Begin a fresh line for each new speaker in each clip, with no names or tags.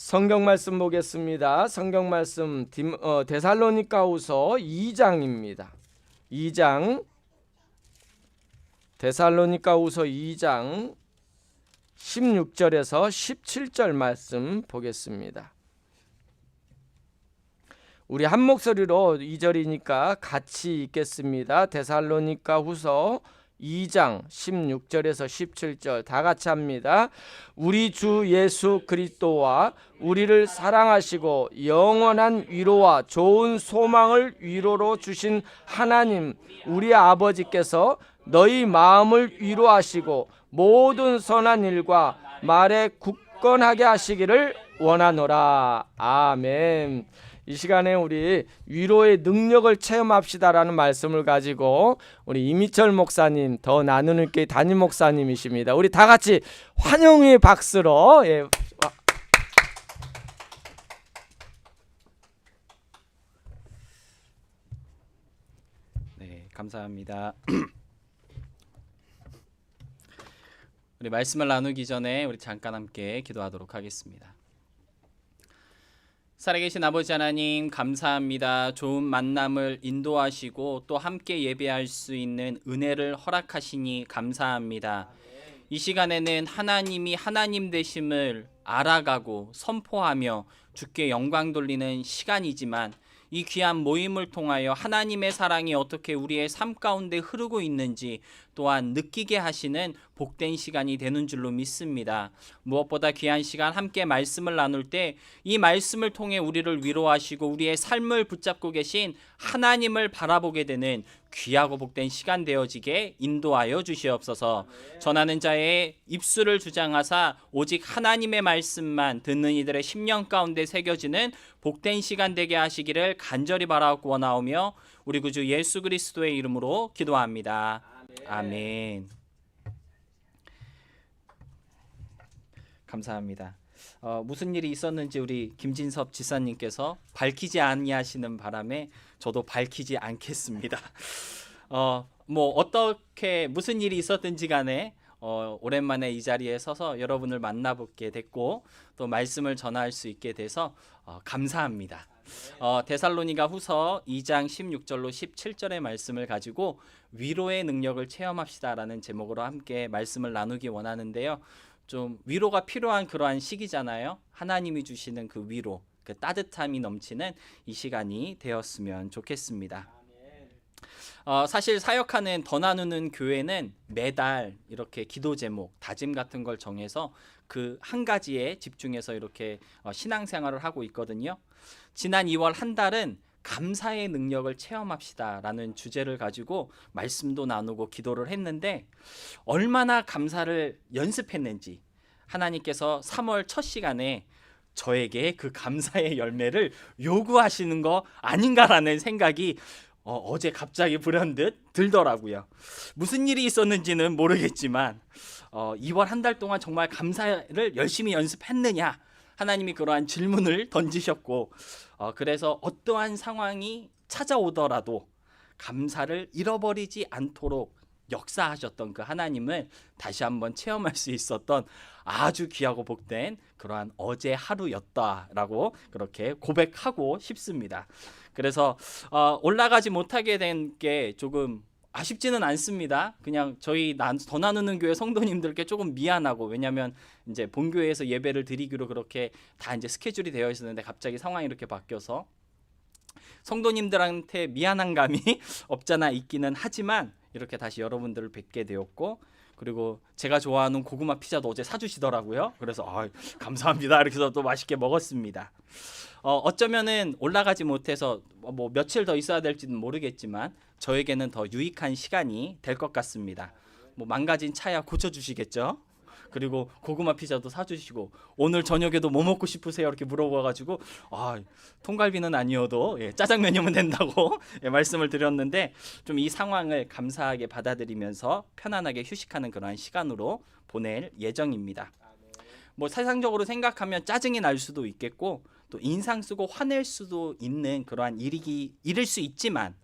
성경 말씀 보겠습니다. 성경 말씀 데살로니가후서 2장입니다. 2장 데살로니가후서 2장 16절에서 17절 말씀 보겠습니다. 우리 한 목소리로 2절이니까 같이 읽겠습니다. 데살로니가후서 2장 16절에서 17절 다 같이 합니다. 우리 주 예수 그리스도와 우리를 사랑하시고 영원한 위로와 좋은 소망을 위로로 주신 하나님 우리 아버지께서 너희 마음을 위로하시고 모든 선한 일과 말에 굳건하게 하시기를 원하노라. 아멘. 이 시간에 우리 위로의 능력을 체험합시다라는 말씀을 가지고 우리 이미철 목사님, 더 나누는 교회 담임 목사님이십니다. 우리 다 같이 환영의 박수로
네, 감사합니다. 우리 말씀을 나누기 전에 우리 잠깐 함께 기도하도록 하겠습니다. 살아계신 아버지 하나님 감사합니다. 좋은 만남을 인도하시고 또 함께 예배할 수 있는 은혜를 허락하시니 감사합니다. 이 시간에는 하나님이 하나님 되심을 알아가고 선포하며 주께 영광 돌리는 시간이지만 이 귀한 모임을 통하여 하나님의 사랑이 어떻게 우리의 삶 가운데 흐르고 있는지 또한 느끼게 하시는 복된 시간이 되는 줄로 믿습니다. 무엇보다 귀한 시간 함께 말씀을 나눌 때 이 말씀을 통해 우리를 위로하시고 우리의 삶을 붙잡고 계신 하나님을 바라보게 되는 귀하고 복된 시간 되어지게 인도하여 주시옵소서. 전하는 자의 입술을 주장하사 오직 하나님의 말씀만 듣는 이들의 심령 가운데 새겨지는 복된 시간 되게 하시기를 간절히 바라고 원하오며 우리 구주 예수 그리스도의 이름으로 기도합니다. 아멘. 감사합니다. 무슨 일이 있었는지 우리 김진섭 지사님께서 밝히지 아니하시는 바람에 저도 밝히지 않겠습니다. 뭐 어떻게 무슨 일이 있었든지 간에 오랜만에 이 자리에 서서 여러분을 만나뵙게 됐고 또 말씀을 전할 수 있게 돼서 감사합니다. 데살로니가 후서 2장 16절로 17절의 말씀을 가지고 위로의 능력을 체험합시다라는 제목으로 함께 말씀을 나누기 원하는데요. 좀 위로가 필요한 그러한 시기잖아요. 하나님이 주시는 그 위로, 그 따뜻함이 넘치는 이 시간이 되었으면 좋겠습니다. 사실 사역하는 더 나누는 교회는 매달 이렇게 기도 제목, 다짐 같은 걸 정해서 그 한 가지에 집중해서 이렇게 신앙생활을 하고 있거든요. 지난 2월 한 달은 감사의 능력을 체험합시다라는 주제를 가지고 말씀도 나누고 기도를 했는데 얼마나 감사를 연습했는지 하나님께서 3월 첫 시간에 저에게 그 감사의 열매를 요구하시는 거 아닌가라는 생각이 어제 갑자기 불현듯 들더라고요. 무슨 일이 있었는지는 모르겠지만 2월 한 달 동안 정말 감사를 열심히 연습했느냐 하나님이 그러한 질문을 던지셨고 그래서 어떠한 상황이 찾아오더라도 감사를 잃어버리지 않도록 역사하셨던 그 하나님을 다시 한번 체험할 수 있었던 아주 귀하고 복된 그러한 어제 하루였다라고 그렇게 고백하고 싶습니다. 그래서 올라가지 못하게 된 게 조금 아쉽지는 않습니다. 그냥 저희 더 나누는 교회 성도님들께 조금 미안하고 왜냐하면 이제 본교회에서 예배를 드리기로 그렇게 다 이제 스케줄이 되어 있었는데 갑자기 상황이 이렇게 바뀌어서 성도님들한테 미안한 감이 없잖아 있기는 하지만 이렇게 다시 여러분들을 뵙게 되었고 그리고 제가 좋아하는 고구마 피자도 어제 사주시더라고요. 그래서 감사합니다. 이렇게 해서 또 맛있게 먹었습니다. 어쩌면은 올라가지 못해서 뭐 며칠 더 있어야 될지는 모르겠지만 저에게는 더 유익한 시간이 될 것 같습니다. 뭐 망가진 차야 고쳐주시겠죠? 그리고 고구마 피자도 사주시고 오늘 저녁에도 뭐 먹고 싶으세요? 이렇게 물어봐가지고 통갈비는 아니어도 짜장면이면 된다고 말씀을 드렸는데 좀 이 상황을 감사하게 받아들이면서 편안하게 휴식하는 그러한 시간으로 보낼 예정입니다. 뭐 세상적으로 생각하면 짜증이 날 수도 있겠고 또 인상 쓰고 화낼 수도 있는 그러한 일일 수 있지만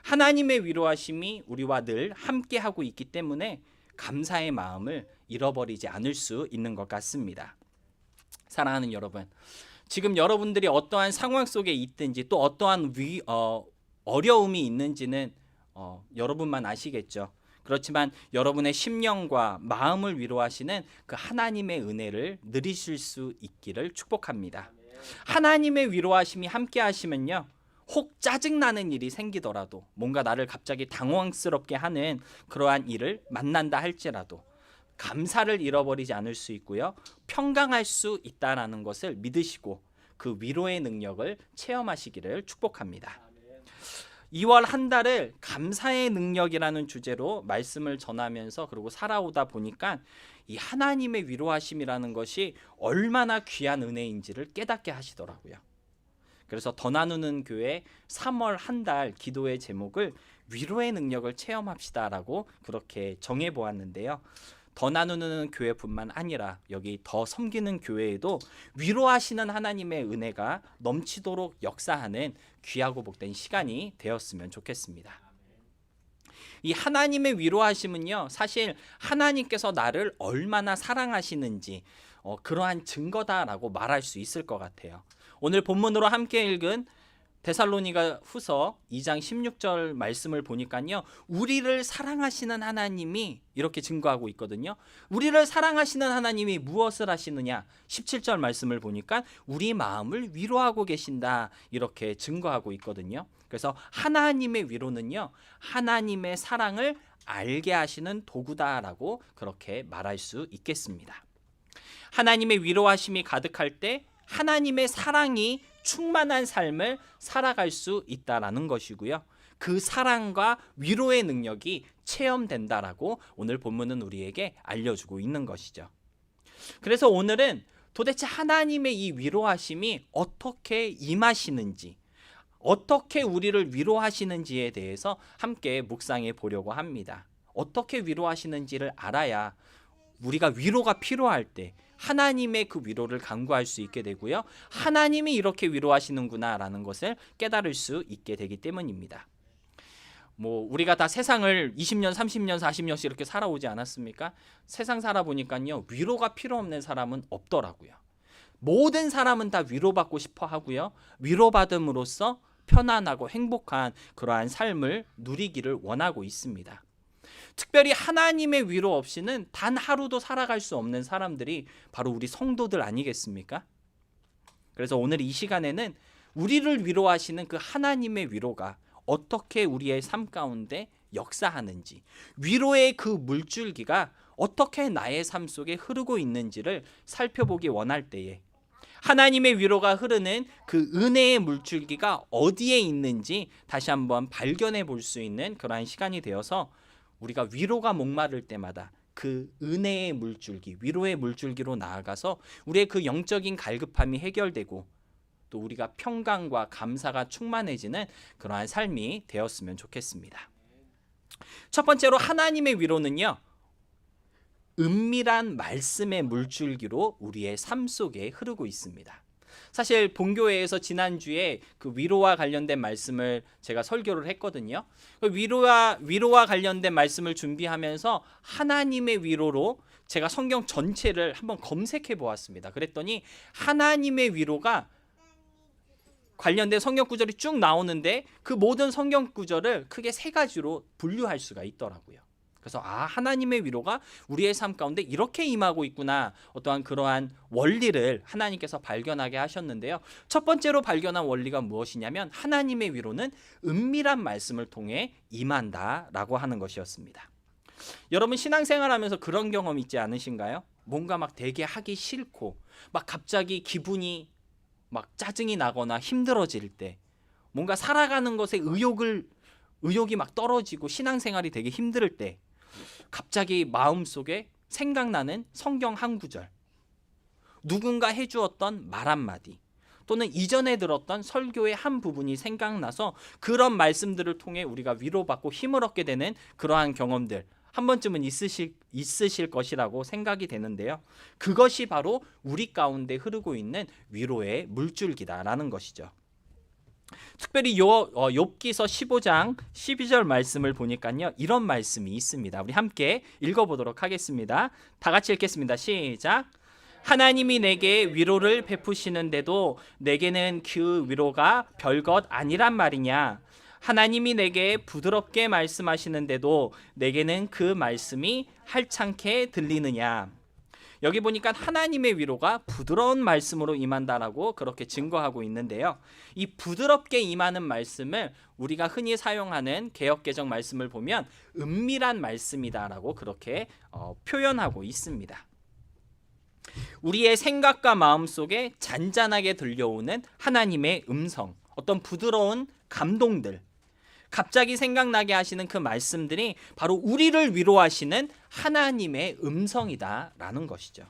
하나님의 위로하심이 우리와 늘 함께하고 있기 때문에 감사의 마음을 잃어버리지 않을 수 있는 것 같습니다. 사랑하는 여러분, 지금 여러분들이 어떠한 상황 속에 있든지 또 어떠한 어려움이 있는지는 여러분만 아시겠죠. 그렇지만 여러분의 심령과 마음을 위로하시는 그 하나님의 은혜를 누리실 수 있기를 축복합니다. 하나님의 위로하심이 함께 하시면요, 혹 짜증나는 일이 생기더라도, 뭔가 나를 갑자기 당황스럽게 하는 그러한 일을 만난다 할지라도 감사를 잃어버리지 않을 수 있고요, 평강할 수 있다라는 것을 믿으시고 그 위로의 능력을 체험하시기를 축복합니다. 2월 한 달을 감사의 능력이라는 주제로 말씀을 전하면서 그리고 살아오다 보니까 이 하나님의 위로하심이라는 것이 얼마나 귀한 은혜인지를 깨닫게 하시더라고요. 그래서 더 나누는 교회 3월 한 달 기도의 제목을 위로의 능력을 체험합시다라고 그렇게 정해 보았는데요. 더 나누는 교회뿐만 아니라 여기 더 섬기는 교회에도 위로하시는 하나님의 은혜가 넘치도록 역사하는 귀하고 복된 시간이 되었으면 좋겠습니다. 이 하나님의 위로하심은요, 사실 하나님께서 나를 얼마나 사랑하시는지 그러한 증거다라고 말할 수 있을 것 같아요. 오늘 본문으로 함께 읽은 데살로니가 후서 2장 16절 말씀을 보니까요, 우리를 사랑하시는 하나님이 이렇게 증거하고 있거든요. 우리를 사랑하시는 하나님이 무엇을 하시느냐? 17절 말씀을 보니까 우리 마음을 위로하고 계신다, 이렇게 증거하고 있거든요. 그래서 하나님의 위로는요, 하나님의 사랑을 알게 하시는 도구다라고 그렇게 말할 수 있겠습니다. 하나님의 위로하심이 가득할 때 하나님의 사랑이 충만한 삶을 살아갈 수 있다라는 것이고요, 그 사랑과 위로의 능력이 체험된다라고 오늘 본문은 우리에게 알려주고 있는 것이죠. 그래서 오늘은 도대체 하나님의 이 위로하심이 어떻게 임하시는지, 어떻게 우리를 위로하시는지에 대해서 함께 묵상해 보려고 합니다. 어떻게 위로하시는지를 알아야 우리가 위로가 필요할 때 하나님의 그 위로를 간구할 수 있게 되고요, 하나님이 이렇게 위로하시는구나라는 것을 깨달을 수 있게 되기 때문입니다. 우리가 다 세상을 20년, 30년, 40년씩 이렇게 살아오지 않았습니까? 세상 살아보니까요, 위로가 필요 없는 사람은 없더라고요. 모든 사람은 다 위로받고 싶어 하고요, 위로받음으로써 편안하고 행복한 그러한 삶을 누리기를 원하고 있습니다. 특별히 하나님의 위로 없이는 단 하루도 살아갈 수 없는 사람들이 바로 우리 성도들 아니겠습니까? 그래서 오늘 이 시간에는 우리를 위로하시는 그 하나님의 위로가 어떻게 우리의 삶 가운데 역사하는지, 위로의 그 물줄기가 어떻게 나의 삶 속에 흐르고 있는지를 살펴보기 원할 때에 하나님의 위로가 흐르는 그 은혜의 물줄기가 어디에 있는지 다시 한번 발견해 볼 수 있는 그러한 시간이 되어서 우리가 위로가 목마를 때마다 그 은혜의 물줄기, 위로의 물줄기로 나아가서 우리의 그 영적인 갈급함이 해결되고 또 우리가 평강과 감사가 충만해지는 그러한 삶이 되었으면 좋겠습니다. 첫 번째로 하나님의 위로는요, 은밀한 말씀의 물줄기로 우리의 삶 속에 흐르고 있습니다. 사실 본교회에서 지난주에 그 위로와 관련된 말씀을 제가 설교를 했거든요. 위로와 관련된 말씀을 준비하면서 하나님의 위로로 제가 성경 전체를 한번 검색해 보았습니다. 그랬더니 하나님의 위로가 관련된 성경 구절이 쭉 나오는데 그 모든 성경 구절을 크게 세 가지로 분류할 수가 있더라고요. 그래서 하나님의 위로가 우리의 삶 가운데 이렇게 임하고 있구나, 어떠한 그러한 원리를 하나님께서 발견하게 하셨는데요. 첫 번째로 발견한 원리가 무엇이냐면 하나님의 위로는 은밀한 말씀을 통해 임한다라고 하는 것이었습니다. 여러분 신앙생활하면서 그런 경험 있지 않으신가요? 뭔가 막 되게 하기 싫고 막 갑자기 기분이 막 짜증이 나거나 힘들어질 때, 뭔가 살아가는 것에 의욕이 막 떨어지고 신앙생활이 되게 힘들 때 갑자기 마음속에 생각나는 성경 한 구절, 누군가 해주었던 말 한마디, 또는 이전에 들었던 설교의 한 부분이 생각나서 그런 말씀들을 통해 우리가 위로받고 힘을 얻게 되는 그러한 경험들 한 번쯤은 있으실 것이라고 생각이 되는데요. 그것이 바로 우리 가운데 흐르고 있는 위로의 물줄기다라는 것이죠. 특별히 욥기서 15장 12절 말씀을 보니까요, 이런 말씀이 있습니다. 우리 함께 읽어보도록 하겠습니다. 다 같이 읽겠습니다. 시작. 하나님이 내게 위로를 베푸시는데도 내게는 그 위로가 별것 아니란 말이냐? 하나님이 내게 부드럽게 말씀하시는데도 내게는 그 말씀이 할창게 들리느냐? 여기 보니까 하나님의 위로가 부드러운 말씀으로 임한다라고 그렇게 증거하고 있는데요. 이 부드럽게 임하는 말씀을 우리가 흔히 사용하는 개역개정 말씀을 보면 은밀한 말씀이다라고 그렇게 표현하고 있습니다. 우리의 생각과 마음 속에 잔잔하게 들려오는 하나님의 음성, 어떤 부드러운 감동들, 갑자기 생각나게 하시는 그 말씀들이 바로 우리를 위로하시는 하나님의 음성이다라는 것이죠.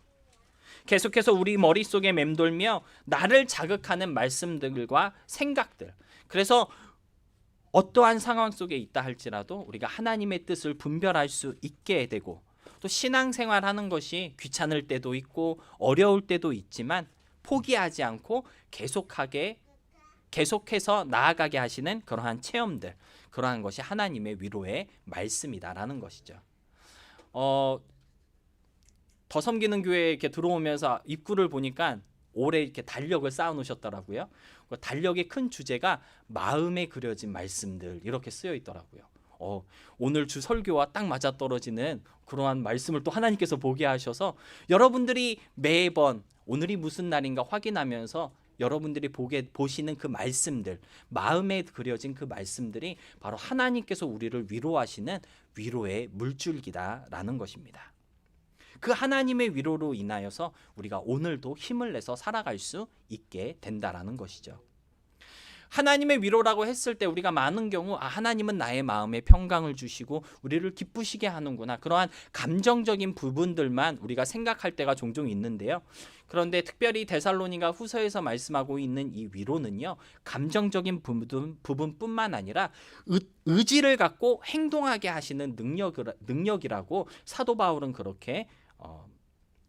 계속해서 우리 머릿속에 맴돌며 나를 자극하는 말씀들과 생각들, 그래서 어떠한 상황 속에 있다 할지라도 우리가 하나님의 뜻을 분별할 수 있게 되고, 또 신앙생활하는 것이 귀찮을 때도 있고 어려울 때도 있지만 포기하지 않고 계속해서 나아가게 하시는 그러한 체험들, 그러한 것이 하나님의 위로의 말씀이다라는 것이죠. 더 섬기는 교회에 이렇게 들어오면서 입구를 보니까 오래 이렇게 달력을 쌓아 놓으셨더라고요. 그 달력의 큰 주제가 마음에 그려진 말씀들 이렇게 쓰여 있더라고요. 오늘 주 설교와 딱 맞아떨어지는 그러한 말씀을 또 하나님께서 보게 하셔서 여러분들이 매번 오늘이 무슨 날인가 확인하면서 여러분들이 보시는 그 말씀들, 마음에 그려진 그 말씀들이 바로 하나님께서 우리를 위로하시는 위로의 물줄기다라는 것입니다. 그 하나님의 위로로 인하여서 우리가 오늘도 힘을 내서 살아갈 수 있게 된다라는 것이죠. 하나님의 위로라고 했을 때 우리가 많은 경우 하나님은 나의 마음에 평강을 주시고 우리를 기쁘시게 하는구나, 그러한 감정적인 부분들만 우리가 생각할 때가 종종 있는데요. 그런데 특별히 데살로니가 후서에서 말씀하고 있는 이 위로는요, 감정적인 부분뿐만 아니라 의지를 갖고 행동하게 하시는 능력이라고 사도 바울은 그렇게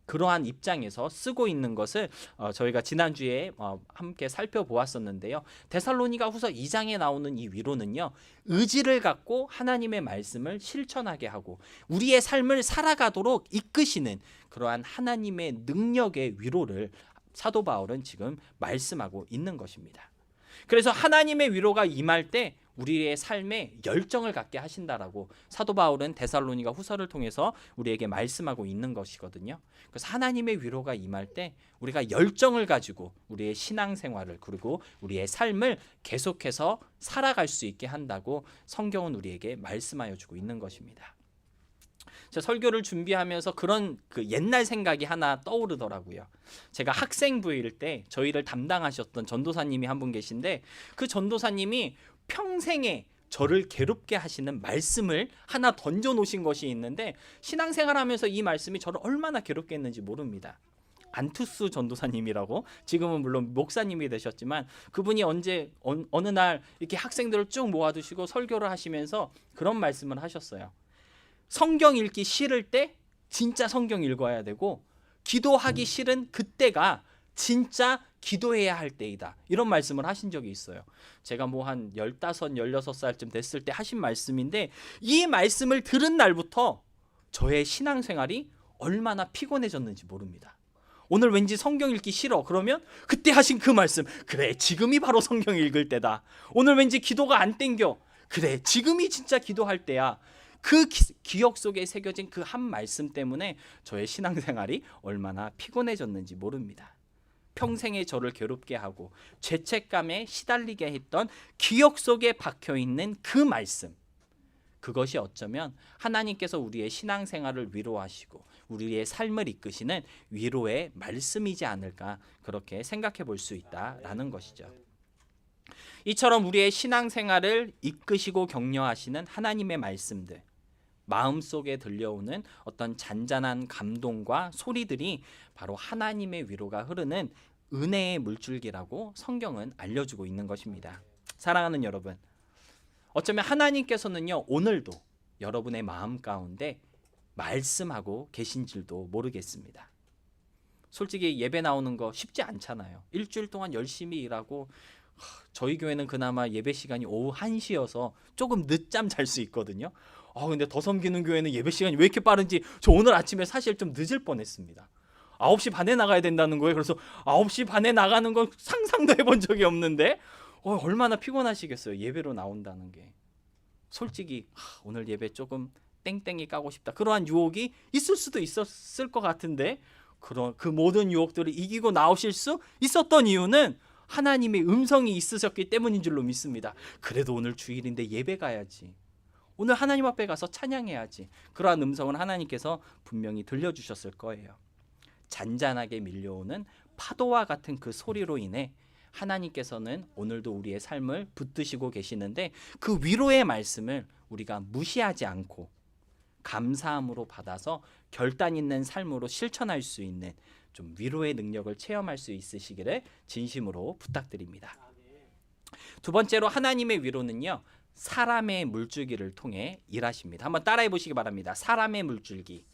그러한 입장에서 쓰고 있는 것을 저희가 지난주에 함께 살펴보았었는데요. 데살로니가 후서 2장에 나오는 이 위로는요, 의지를 갖고 하나님의 말씀을 실천하게 하고 우리의 삶을 살아가도록 이끄시는 그러한 하나님의 능력의 위로를 사도 바울은 지금 말씀하고 있는 것입니다. 그래서 하나님의 위로가 임할 때 우리의 삶에 열정을 갖게 하신다라고 사도 바울은 데살로니가 후서를 통해서 우리에게 말씀하고 있는 것이거든요. 그래서 하나님의 위로가 임할 때 우리가 열정을 가지고 우리의 신앙생활을, 그리고 우리의 삶을 계속해서 살아갈 수 있게 한다고 성경은 우리에게 말씀하여 주고 있는 것입니다. 제가 설교를 준비하면서 그런 그 옛날 생각이 하나 떠오르더라고요. 제가 학생부일 때 저희를 담당하셨던 전도사님이 한 분 계신데, 그 전도사님이 평생에 저를 괴롭게 하시는 말씀을 하나 던져 놓으신 것이 있는데, 신앙생활하면서 이 말씀이 저를 얼마나 괴롭게 했는지 모릅니다. 안투스 전도사님이라고, 지금은 물론 목사님이 되셨지만 그분이 어느 날 이렇게 학생들을 쭉 모아두시고 설교를 하시면서 그런 말씀을 하셨어요. 성경 읽기 싫을 때 진짜 성경 읽어야 되고, 기도하기 싫은 그때가 진짜 기도해야 할 때이다, 이런 말씀을 하신 적이 있어요. 제가 뭐 한 15, 16살쯤 됐을 때 하신 말씀인데, 이 말씀을 들은 날부터 저의 신앙생활이 얼마나 피곤해졌는지 모릅니다. 오늘 왠지 성경 읽기 싫어, 그러면 그때 하신 그 말씀, 그래 지금이 바로 성경 읽을 때다. 오늘 왠지 기도가 안 땡겨, 그래 지금이 진짜 기도할 때야. 그 기억 속에 새겨진 그 한 말씀 때문에 저의 신앙생활이 얼마나 피곤해졌는지 모릅니다. 평생에 저를 괴롭게 하고 죄책감에 시달리게 했던 기억 속에 박혀있는 그 말씀, 그것이 어쩌면 하나님께서 우리의 신앙생활을 위로하시고 우리의 삶을 이끄시는 위로의 말씀이지 않을까, 그렇게 생각해 볼 수 있다라는 것이죠. 이처럼 우리의 신앙생활을 이끄시고 격려하시는 하나님의 말씀들, 마음속에 들려오는 어떤 잔잔한 감동과 소리들이 바로 하나님의 위로가 흐르는 은혜의 물줄기라고 성경은 알려주고 있는 것입니다. 사랑하는 여러분, 어쩌면 하나님께서는요, 오늘도 여러분의 마음 가운데 말씀하고 계신 줄도 모르겠습니다. 솔직히 예배 나오는 거 쉽지 않잖아요. 일주일 동안 열심히 일하고, 저희 교회는 그나마 예배 시간이 오후 1시여서 조금 늦잠 잘 수 있거든요. 근데 더 섬기는 교회는 예배 시간이 왜 이렇게 빠른지 저 오늘 아침에 사실 좀 늦을 뻔했습니다. 9시 반에 나가야 된다는 거예요. 그래서 9시 반에 나가는 건 상상도 해본 적이 없는데 얼마나 피곤하시겠어요. 예배로 나온다는 게. 솔직히 오늘 예배 조금 땡땡이 까고 싶다. 그러한 유혹이 있을 수도 있었을 것 같은데 그 모든 유혹들을 이기고 나오실 수 있었던 이유는 하나님의 음성이 있으셨기 때문인 줄로 믿습니다. 그래도 오늘 주일인데 예배 가야지. 오늘 하나님 앞에 가서 찬양해야지. 그러한 음성은 하나님께서 분명히 들려주셨을 거예요. 잔잔하게 밀려오는 파도와 같은 그 소리로 인해 하나님께서는 오늘도 우리의 삶을 붙드시고 계시는데 그 위로의 말씀을 우리가 무시하지 않고 감사함으로 받아서 결단 있는 삶으로 실천할 수 있는 좀 위로의 능력을 체험할 수 있으시기를 진심으로 부탁드립니다. 두 번째로 하나님의 위로는요, 사람의 물줄기를 통해 일하십니다. 한번 따라해 보시기 바랍니다. 사람의 물줄기.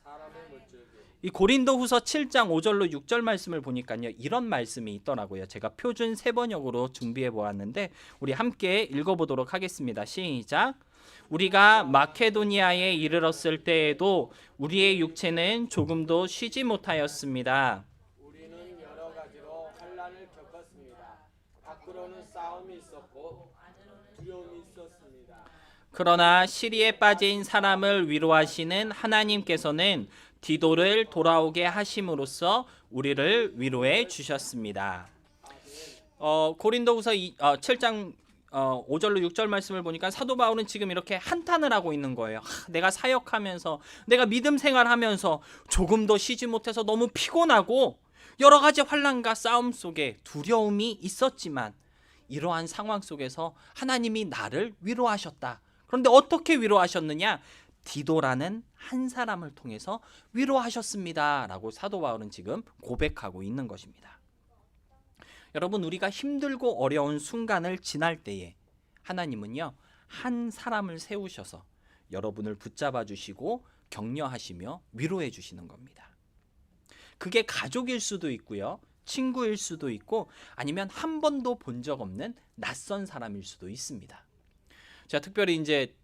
이 고린도후서 7장 5절로 6절 말씀을 보니까요, 이런 말씀이 있더라고요. 제가 표준 세번역으로 준비해 보았는데 우리 함께 읽어보도록 하겠습니다. 시작. 우리가 마케도니아에 이르렀을 때에도 우리의 육체는 조금도 쉬지 못하였습니다.
우리는 여러 가지로 환난을 겪었습니다. 밖으로는 싸움이 있었고 두려움이 있었습니다.
그러나 시리에 빠진 사람을 위로하시는 하나님께서는 디도를 돌아오게 하심으로써 우리를 위로해 주셨습니다. 고린도후서 7장 5절로 6절 말씀을 보니까 사도 바울은 지금 이렇게 한탄을 하고 있는 거예요. 내가 사역하면서 내가 믿음 생활하면서 조금도 쉬지 못해서 너무 피곤하고 여러 가지 환난과 싸움 속에 두려움이 있었지만 이러한 상황 속에서 하나님이 나를 위로하셨다. 그런데 어떻게 위로하셨느냐? 디도라는 한 사람을 통해서 위로하셨습니다. 라고 사도 바울은 지금 고백하고 있는 것입니다. 여러분, 우리가 힘들고 어려운 순간을 지날 때에 하나님은요, 한 사람을 세우셔서 여러분을 붙잡아 주시고 격려하시며 위로해 주시는 겁니다. 그게 가족일 수도 있고요, 친구일 수도 있고, 아니면 한 번도 본 적 없는 낯선 사람일 수도 있습니다. 제가 특별히 이제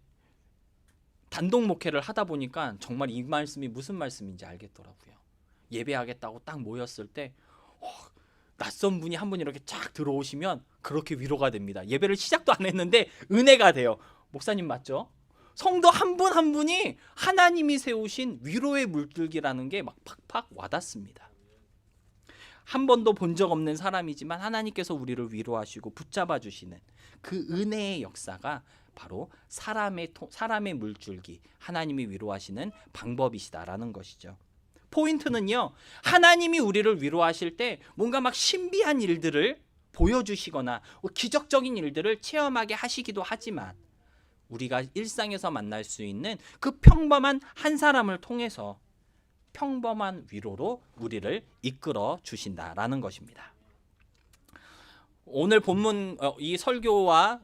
단독 목회를 하다 보니까 정말 이 말씀이 무슨 말씀인지 알겠더라고요. 예배하겠다고 딱 모였을 때 낯선 분이 한 분 이렇게 쫙 들어오시면 그렇게 위로가 됩니다. 예배를 시작도 안 했는데 은혜가 돼요. 목사님 맞죠? 성도 한 분 한 분이 하나님이 세우신 위로의 물줄기라는 게 막 팍팍 와닿습니다. 한 번도 본 적 없는 사람이지만 하나님께서 우리를 위로하시고 붙잡아 주시는 그 은혜의 역사가 바로 사람의 물줄기, 하나님이 위로하시는 방법이시다라는 것이죠. 포인트는요, 하나님이 우리를 위로하실 때 뭔가 막 신비한 일들을 보여주시거나 기적적인 일들을 체험하게 하시기도 하지만 우리가 일상에서 만날 수 있는 그 평범한 한 사람을 통해서 평범한 위로로 우리를 이끌어 주신다라는 것입니다. 오늘 본문 이 설교와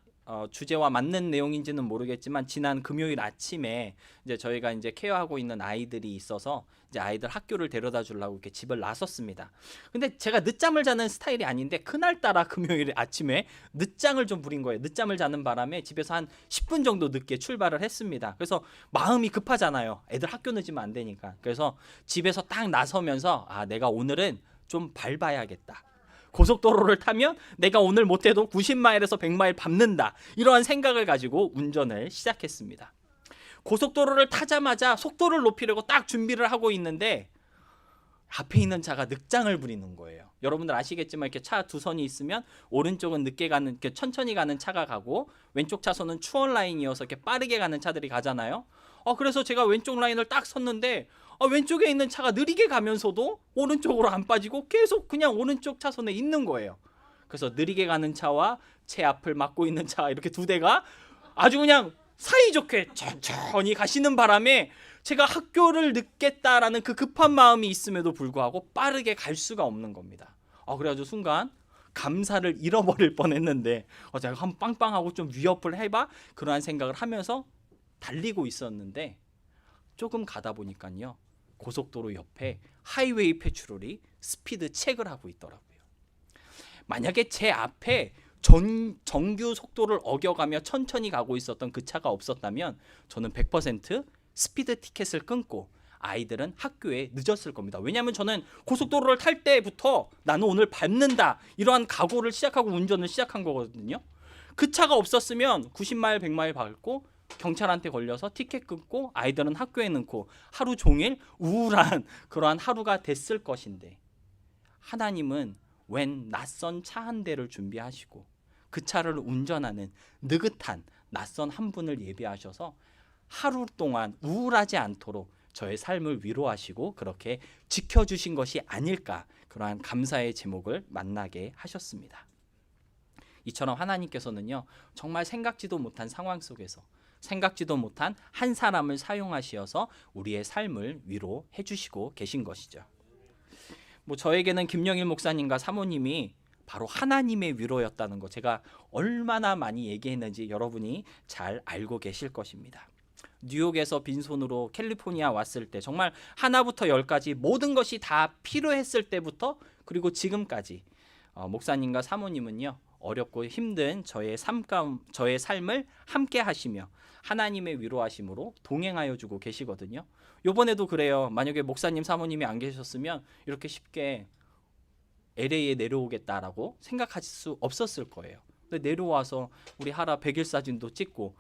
주제와 맞는 내용인지는 모르겠지만 지난 금요일 아침에 이제 저희가 이제 케어하고 있는 아이들이 있어서 이제 아이들 학교를 데려다 주려고 이렇게 집을 나섰습니다. 근데 제가 늦잠을 자는 스타일이 아닌데 그날따라 금요일 아침에 늦잠을 좀 부린 거예요. 늦잠을 자는 바람에 집에서 한 10분 정도 늦게 출발을 했습니다. 그래서 마음이 급하잖아요. 애들 학교 늦으면 안 되니까. 그래서 집에서 딱 나서면서 내가 오늘은 좀 밟아야겠다. 고속도로를 타면 내가 오늘 못해도 90마일에서 100마일 밟는다. 이러한 생각을 가지고 운전을 시작했습니다. 고속도로를 타자마자 속도를 높이려고 딱 준비를 하고 있는데 앞에 있는 차가 늑장을 부리는 거예요. 여러분들 아시겠지만 이렇게 차 두 선이 있으면 오른쪽은 늦게 가는, 이렇게 천천히 가는 차가 가고 왼쪽 차선은 추월 라인이어서 이렇게 빠르게 가는 차들이 가잖아요. 그래서 제가 왼쪽 라인을 딱 섰는데 왼쪽에 있는 차가 느리게 가면서도 오른쪽으로 안 빠지고 계속 그냥 오른쪽 차선에 있는 거예요. 그래서 느리게 가는 차와 제 앞을 막고 있는 차 이렇게 두 대가 아주 그냥 사이좋게 천천히 가시는 바람에 제가 학교를 늦겠다라는 그 급한 마음이 있음에도 불구하고 빠르게 갈 수가 없는 겁니다. 그래가지고 순간 감사를 잃어버릴 뻔했는데 제가 한번 빵빵하고 좀 위협을 해봐 그러한 생각을 하면서 달리고 있었는데 조금 가다 보니까요, 고속도로 옆에 하이웨이 패트롤이 스피드 체크를 하고 있더라고요. 만약에 제 앞에 정규 속도를 어겨가며 천천히 가고 있었던 그 차가 없었다면 저는 100% 스피드 티켓을 끊고 아이들은 학교에 늦었을 겁니다. 왜냐하면 저는 고속도로를 탈 때부터 나는 오늘 밟는다 이러한 각오를 시작하고 운전을 시작한 거거든요. 그 차가 없었으면 90마일 100마일 밟고 경찰한테 걸려서 티켓 끊고 아이들은 학교에 넣고 하루 종일 우울한 그러한 하루가 됐을 것인데, 하나님은 웬 낯선 차 한 대를 준비하시고 그 차를 운전하는 느긋한 낯선 한 분을 예비하셔서 하루 동안 우울하지 않도록 저의 삶을 위로하시고 그렇게 지켜주신 것이 아닐까, 그러한 감사의 제목을 만나게 하셨습니다. 이처럼 하나님께서는요, 정말 생각지도 못한 상황 속에서 생각지도 못한 한 사람을 사용하시어서 우리의 삶을 위로해 주시고 계신 것이죠. 저에게는 김영일 목사님과 사모님이 바로 하나님의 위로였다는 거 제가 얼마나 많이 얘기했는지 여러분이 잘 알고 계실 것입니다. 뉴욕에서 빈손으로 캘리포니아 왔을 때 정말 하나부터 열까지 모든 것이 다 필요했을 때부터 그리고 지금까지 목사님과 사모님은요, 어렵고 힘든 저의 삶을 함께 하시며 하나님의 위로하심으로 동행하여 주고 계시거든요. 요번에도 그래요. 만약에 목사님 사모님이 안 계셨으면 이렇게 쉽게 LA에 내려오겠다라고 생각하실 수 없었을 거예요. 근데 내려와서 우리 하라 100일 사진도 찍고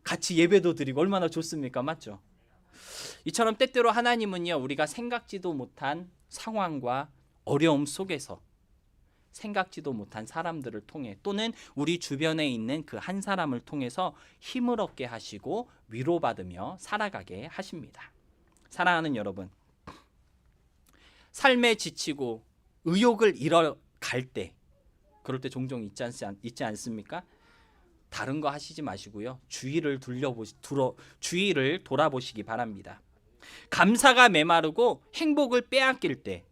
같이 예배도 드리고 얼마나 좋습니까? 맞죠? 이처럼 때때로 하나님은요, 우리가 생각지도 못한 상황과 어려움 속에서 생각지도 못한 사람들을 통해 또는 우리 주변에 있는 그 한 사람을 통해서 힘을 얻게 하시고 위로받으며 살아가게 하십니다. 사랑하는 여러분, 삶에 지치고 의욕을 잃어갈 때, 그럴 때 종종 있지 않습니까? 다른 거 하시지 마시고요, 주위를 돌아보시기 바랍니다. 감사가 메마르고 행복을 빼앗길 때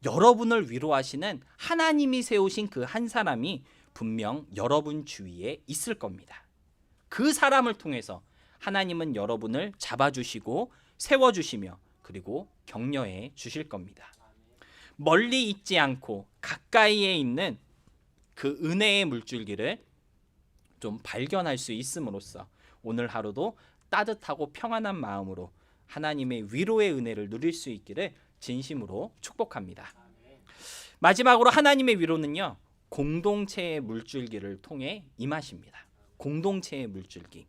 여러분을 위로하시는 하나님이 세우신 그 한 사람이 분명 여러분 주위에 있을 겁니다. 그 사람을 통해서 하나님은 여러분을 잡아주시고 세워주시며 그리고 격려해 주실 겁니다. 멀리 있지 않고 가까이에 있는 그 은혜의 물줄기를 좀 발견할 수 있음으로써 오늘 하루도 따뜻하고 평안한 마음으로 하나님의 위로의 은혜를 누릴 수 있기를 진심으로 축복합니다. 마지막으로 하나님의 위로는요, 공동체의 물줄기를 통해 임하십니다. 공동체의 물줄기.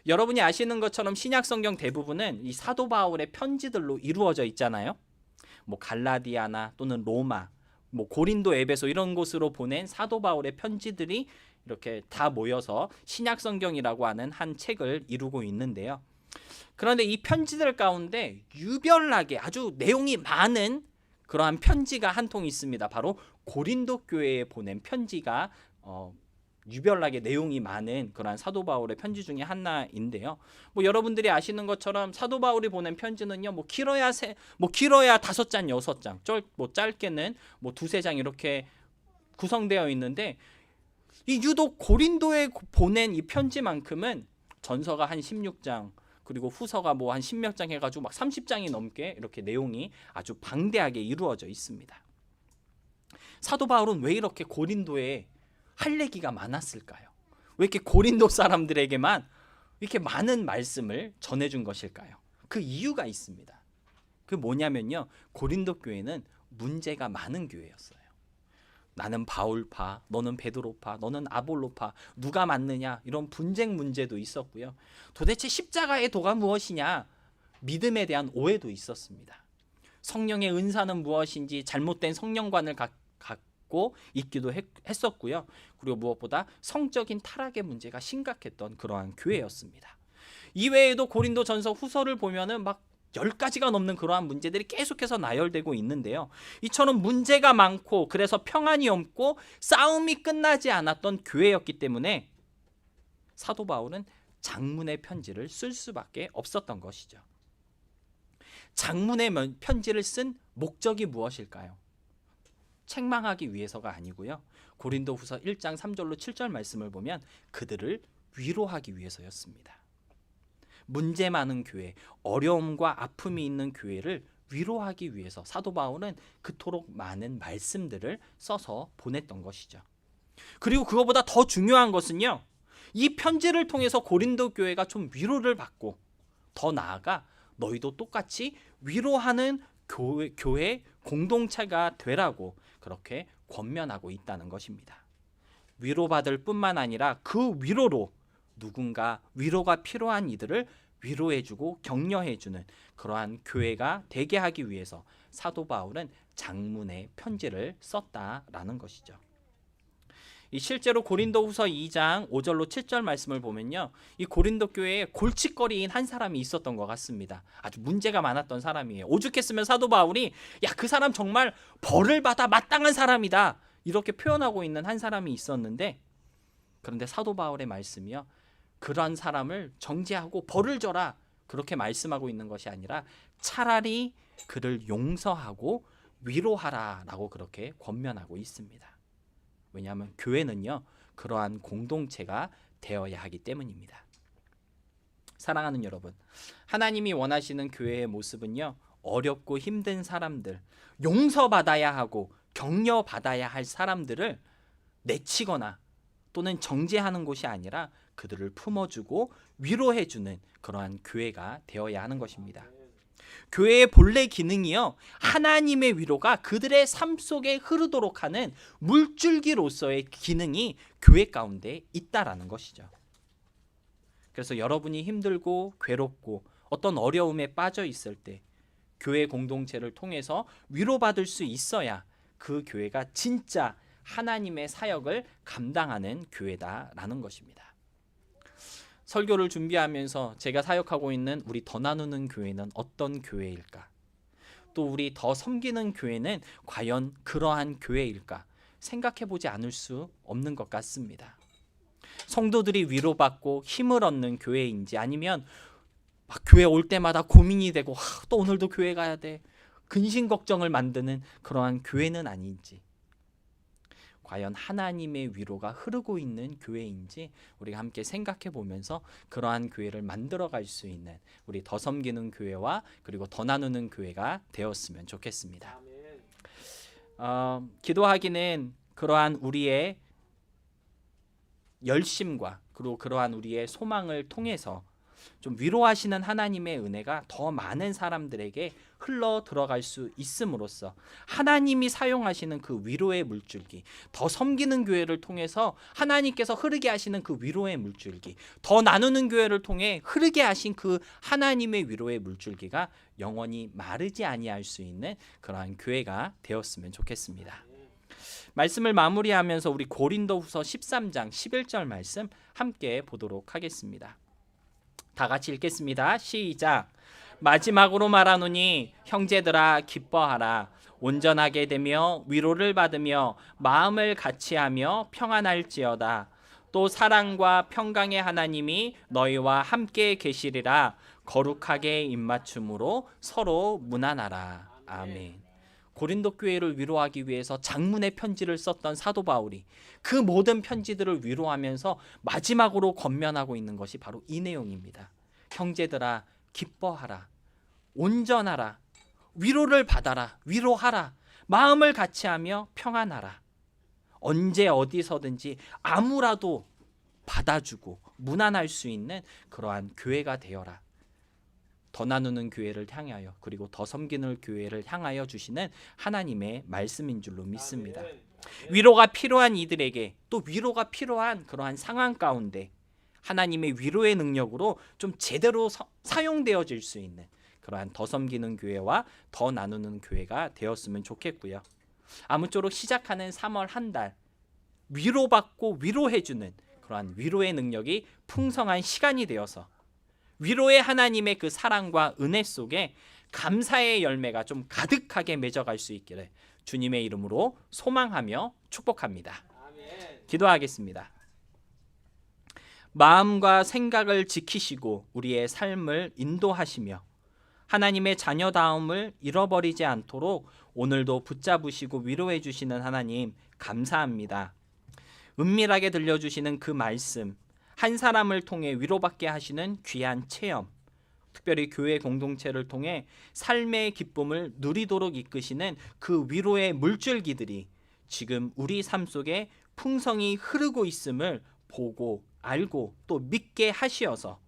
여러분이 아시는 것처럼 신약 성경 대부분은 이 사도 바울의 편지들로 이루어져 있잖아요. 갈라디아나 또는 로마, 고린도, 에베소 이런 곳으로 보낸 사도 바울의 편지들이 이렇게 다 모여서 신약 성경이라고 하는 한 책을 이루고 있는데요. 그런데 이 편지들 가운데 유별나게 아주 내용이 많은 그러한 편지가 한 통 있습니다. 바로 고린도 교회에 보낸 편지가 유별나게 내용이 많은 그러한 사도 바울의 편지 중에 하나인데요. 여러분들이 아시는 것처럼 사도 바울이 보낸 편지는요, 길어야 5장, 6장, 짧게는 2-3장 이렇게 구성되어 있는데, 이 유독 고린도에 보낸 이 편지만큼은 전서가 한 16장, 그리고 후서가 한 10몇 장 해가지고 30장이 넘게 이렇게 내용이 아주 방대하게 이루어져 있습니다. 사도 바울은 왜 이렇게 고린도에 할 얘기가 많았을까요? 왜 이렇게 고린도 사람들에게만 이렇게 많은 말씀을 전해준 것일까요? 그 이유가 있습니다. 그 뭐냐면요, 고린도 교회는 문제가 많은 교회였어요. 나는 바울파, 너는 베드로파, 너는 아볼로파, 누가 맞느냐, 이런 분쟁 문제도 있었고요. 도대체 십자가의 도가 무엇이냐, 믿음에 대한 오해도 있었습니다. 성령의 은사는 무엇인지 잘못된 성령관을 갖고 있기도 했었고요. 그리고 무엇보다 성적인 타락의 문제가 심각했던 그러한 교회였습니다. 이외에도 고린도 전서 후서를 보면은 10가지가 넘는 그러한 문제들이 계속해서 나열되고 있는데요. 이처럼 문제가 많고 그래서 평안이 없고 싸움이 끝나지 않았던 교회였기 때문에 사도 바울은 장문의 편지를 쓸 수밖에 없었던 것이죠. 장문의 편지를 쓴 목적이 무엇일까요? 책망하기 위해서가 아니고요. 고린도후서 1장 3절로 7절 말씀을 보면 그들을 위로하기 위해서였습니다. 문제 많은 교회, 어려움과 아픔이 있는 교회를 위로하기 위해서 사도 바울은 그토록 많은 말씀들을 써서 보냈던 것이죠. 그리고 그거보다 더 중요한 것은요, 이 편지를 통해서 고린도 교회가 좀 위로를 받고 더 나아가 너희도 똑같이 위로하는 교회 공동체가 되라고 그렇게 권면하고 있다는 것입니다. 위로받을 뿐만 아니라 그 위로로 누군가 위로가 필요한 이들을 위로해주고 격려해주는 그러한 교회가 되게 하기 위해서 사도 바울은 장문의 편지를 썼다라는 것이죠. 실제로 고린도후서 2장 5절로 7절 말씀을 보면요, 이 고린도 교회에 골칫거리인 한 사람이 있었던 것 같습니다. 아주 문제가 많았던 사람이에요. 오죽했으면 사도 바울이 그 사람 정말 벌을 받아 마땅한 사람이다 이렇게 표현하고 있는 한 사람이 있었는데, 그런데 사도 바울의 말씀이요, 그런 사람을 정죄하고 벌을 줘라 그렇게 말씀하고 있는 것이 아니라 차라리 그를 용서하고 위로하라라고 그렇게 권면하고 있습니다. 왜냐하면 교회는요, 그러한 공동체가 되어야 하기 때문입니다. 사랑하는 여러분, 하나님이 원하시는 교회의 모습은요, 어렵고 힘든 사람들, 용서받아야 하고 격려받아야 할 사람들을 내치거나 또는 정죄하는 곳이 아니라 그들을 품어주고 위로해주는 그러한 교회가 되어야 하는 것입니다. 교회의 본래 기능이요, 하나님의 위로가 그들의 삶 속에 흐르도록 하는 물줄기로서의 기능이 교회 가운데 있다라는 것이죠. 그래서 여러분이 힘들고 괴롭고 어떤 어려움에 빠져 있을 때 교회 공동체를 통해서 위로받을 수 있어야 그 교회가 진짜 하나님의 사역을 감당하는 교회다라는 것입니다. 설교를 준비하면서 제가 사역하고 있는 우리 더 나누는 교회는 어떤 교회일까? 또 우리 더 섬기는 교회는 과연 그러한 교회일까? 생각해보지 않을 수 없는 것 같습니다. 성도들이 위로받고 힘을 얻는 교회인지, 아니면 막 교회 올 때마다 고민이 되고 또 오늘도 교회 가야 돼, 근심 걱정을 만드는 그러한 교회는 아닌지, 과연 하나님의 위로가 흐르고 있는 교회인지 우리가 함께 생각해 보면서 그러한 교회를 만들어 갈 수 있는 우리 더 섬기는 교회와 그리고 더 나누는 교회가 되었으면 좋겠습니다. 기도하기는 그러한 우리의 열심과 그리고 그러한 우리의 소망을 통해서 좀 위로하시는 하나님의 은혜가 더 많은 사람들에게 흘러 들어갈 수 있음으로써 하나님이 사용하시는 그 위로의 물줄기, 더 섬기는 교회를 통해서 하나님께서 흐르게 하시는 그 위로의 물줄기, 더 나누는 교회를 통해 흐르게 하신 그 하나님의 위로의 물줄기가 영원히 마르지 아니할 수 있는 그러한 교회가 되었으면 좋겠습니다. 말씀을 마무리하면서 우리 고린도후서 13장 11절 말씀 함께 보도록 하겠습니다. 다 같이 읽겠습니다. 시작. 마지막으로 말하노니 형제들아 기뻐하라. 온전하게 되며 위로를 받으며 마음을 같이하며 평안할지어다. 또 사랑과 평강의 하나님이 너희와 함께 계시리라. 거룩하게 입맞춤으로 서로 문안하라. 아멘. 고린도 교회를 위로하기 위해서 장문의 편지를 썼던 사도 바울이 그 모든 편지들을 위로하면서 마지막으로 권면하고 있는 것이 바로 이 내용입니다. 형제들아 기뻐하라. 온전하라. 위로를 받아라. 위로하라. 마음을 같이하며 평안하라. 언제 어디서든지 아무라도 받아주고 문안할 수 있는 그러한 교회가 되어라. 더 나누는 교회를 향하여 그리고 더 섬기는 교회를 향하여 주시는 하나님의 말씀인 줄로 믿습니다. 위로가 필요한 이들에게 또 위로가 필요한 그러한 상황 가운데 하나님의 위로의 능력으로 좀 제대로 사용되어질 수 있는 그러한 더 섬기는 교회와 더 나누는 교회가 되었으면 좋겠고요. 아무쪼록 시작하는 3월 한 달 위로받고 위로해주는 그러한 위로의 능력이 풍성한 시간이 되어서 위로의 하나님의 그 사랑과 은혜 속에 감사의 열매가 좀 가득하게 맺어갈 수 있기를 주님의 이름으로 소망하며 축복합니다.
아멘.
기도하겠습니다. 마음과 생각을 지키시고 우리의 삶을 인도하시며 하나님의 자녀다움을 잃어버리지 않도록 오늘도 붙잡으시고 위로해 주시는 하나님 감사합니다. 은밀하게 들려주시는 그 말씀, 한 사람을 통해 위로받게 하시는 귀한 체험, 특별히 교회 공동체를 통해 삶의 기쁨을 누리도록 이끄시는 그 위로의 물줄기들이 지금 우리 삶 속에 풍성히 흐르고 있음을 보고 알고 또 믿게 하시어서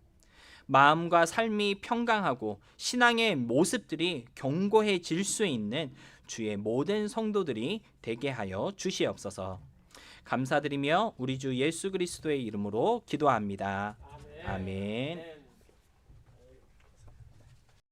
마음과 삶이 평강하고 신앙의 모습들이 견고해질 수 있는 주의 모든 성도들이 되게 하여 주시옵소서. 감사드리며 우리 주 예수 그리스도의 이름으로 기도합니다. 아멘.